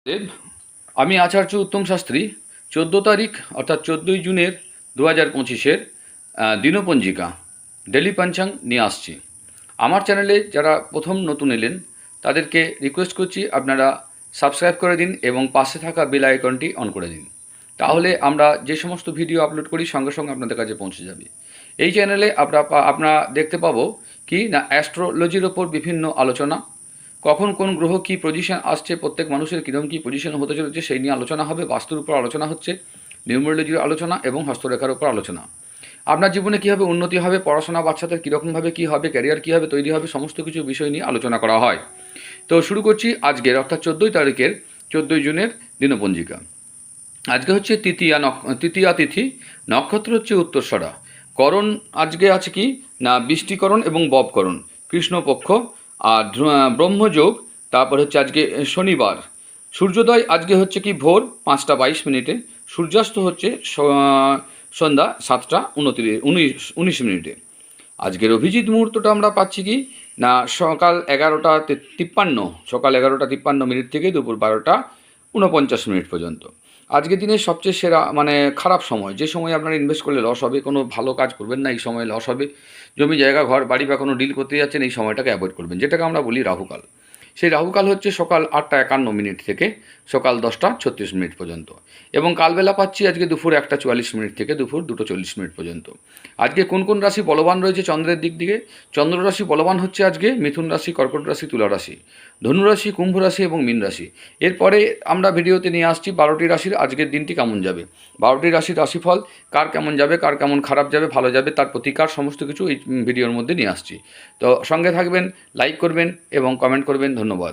দেব, আমি আচার্য উত্তম শাস্ত্রী 14 তারিখ অর্থাৎ 14ই জুনের 2025-এর দিনপঞ্জিকা ডেলি পঞ্চাং নিয়ে আসছি। আমার চ্যানেলে যারা প্রথম নতুন এলেন তাদেরকে রিকোয়েস্ট করছি আপনারা সাবস্ক্রাইব করে দিন এবং পাশে থাকা বেল আইকনটি অন করে দিন। তাহলে আমরা যে সমস্ত ভিডিও আপলোড করি সঙ্গে সঙ্গে আপনাদের কাছে পৌঁছে যাবে। এই চ্যানেলে আপনারা দেখতে পাবো কি না অ্যাস্ট্রোলজির ওপর বিভিন্ন আলোচনা, কখন কোন গ্রহ কী পজিশন আসছে, প্রত্যেক মানুষের কীরকম কী পজিশন হতে চলেছে সেই নিয়ে আলোচনা হবে। বাস্তুর উপর আলোচনা হচ্ছে, নিউমারোলজির আলোচনা এবং হস্তরেখার উপর আলোচনা। আপনার জীবনে কীভাবে উন্নতি হবে, পড়াশোনা বাচ্চাদের কীরকমভাবে কী হবে, ক্যারিয়ার কীভাবে তৈরি হবে, সমস্ত কিছু বিষয় নিয়ে আলোচনা করা হয়। তো শুরু করছি আজকের অর্থাৎ 14 তারিখের দিনপঞ্জিকা। আজকে হচ্ছে তৃতীয়া তিথি, নক্ষত্র হচ্ছে উত্তরসরা, করণ আজকে আছে কি না বৃষ্টিকরণ এবং ববকরণ, কৃষ্ণপক্ষ আর ব্রহ্মযোগ। তারপর হচ্ছে আজকে শনিবার। সূর্যোদয় আজকে হচ্ছে কি ভোর 5টা 22 মিনিটে, সূর্যাস্ত হচ্ছে সন্ধ্যা 7টা 19 মিনিটে। আজকের অভিজিৎ মুহূর্তটা আমরা পাচ্ছি কি না সকাল 11টা 53 থেকে দুপুর 12টা 49 পর্যন্ত। আজকের দিনের সবচেয়ে সেরা খারাপ সময়, যে সময় আপনারা ইনভেস্ট করলে লস হবে, কোনো ভালো কাজ করবেন না এই সময় লস হবে। জমি জায়গা ঘর বাড়ি বা কোনো ডিল করতে যাচ্ছেন এই সময়টাকে অ্যাভয়েড করবেন, যেটাকে আমরা বলি রাহুকাল। সেই রাহুকাল হচ্ছে সকাল 8টা 51 থেকে সকাল 10টা 36 পর্যন্ত, এবং কালবেলা পাচ্ছি আজকে দুপুর 1টা 44 থেকে দুপুর 2টা 40 পর্যন্ত। আজকে কোন কোন রাশি বলবান রয়েছে চন্দ্রের দিক থেকে? চন্দ্র রাশি বলবান হচ্ছে আজকে মিথুন রাশি, কর্কট রাশি, তুলা রাশি, ধনু রাশি, কুম্ভ রাশি এবং মীন রাশি। এরপরে আমরা ভিডিওতে নিয়ে আসছি 12টি রাশির আজকের দিনটি কেমন যাবে, 12টি রাশির রাশিফল, কার কেমন যাবে, কার কেমন খারাপ যাবে, ভালো যাবে, তার প্রতিকার, সমস্ত কিছু এই ভিডিওর মধ্যে নিয়ে আসছি। তো সঙ্গে থাকবেন, লাইক করবেন এবং কমেন্ট করবেন। ধন্যবাদ।